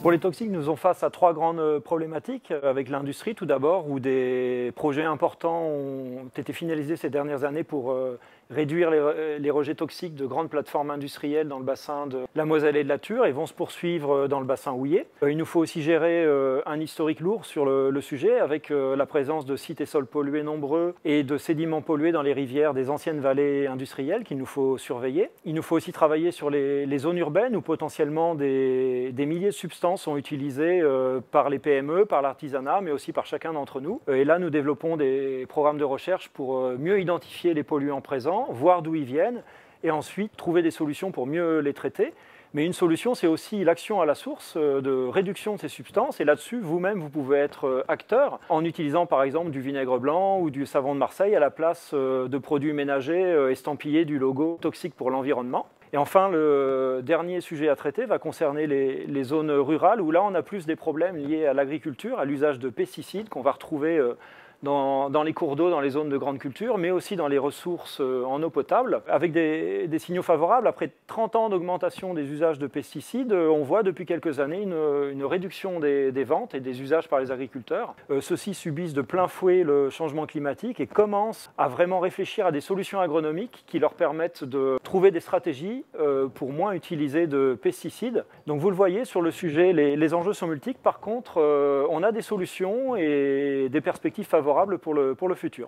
Pour les toxiques, nous sommes face à trois grandes problématiques avec l'industrie tout d'abord, où des projets importants ont été finalisés ces dernières années pour réduire les rejets toxiques de grandes plateformes industrielles dans le bassin de la Moselle et de la Thur et vont se poursuivre dans le bassin houiller. Il nous faut aussi gérer un historique lourd sur le sujet avec la présence de sites et sols pollués nombreux et de sédiments pollués dans les rivières des anciennes vallées industrielles qu'il nous faut surveiller. Il nous faut aussi travailler sur les zones urbaines où potentiellement des milliers de substances sont utilisées par les PME, par l'artisanat, mais aussi par chacun d'entre nous. Et là, nous développons des programmes de recherche pour mieux identifier les polluants présents, voir d'où ils viennent, et ensuite trouver des solutions pour mieux les traiter. Mais une solution, c'est aussi l'action à la source de réduction de ces substances. Et là-dessus, vous-même, vous pouvez être acteur en utilisant par exemple du vinaigre blanc ou du savon de Marseille à la place de produits ménagers estampillés du logo toxique pour l'environnement. Et enfin, le dernier sujet à traiter va concerner les zones rurales où là, on a plus des problèmes liés à l'agriculture, à l'usage de pesticides qu'on va retrouver dans les cours d'eau, dans les zones de grande culture, mais aussi dans les ressources en eau potable, avec des signaux favorables. Après 30 ans d'augmentation des usages de pesticides, on voit depuis quelques années une réduction des ventes et des usages par les agriculteurs. Ceux-ci subissent de plein fouet le changement climatique et commencent à vraiment réfléchir à des solutions agronomiques qui leur permettent de trouver des stratégies pour moins utiliser de pesticides. Donc vous le voyez, sur le sujet, les enjeux sont multiples. Par contre, on a des solutions et des perspectives favorables pour le futur.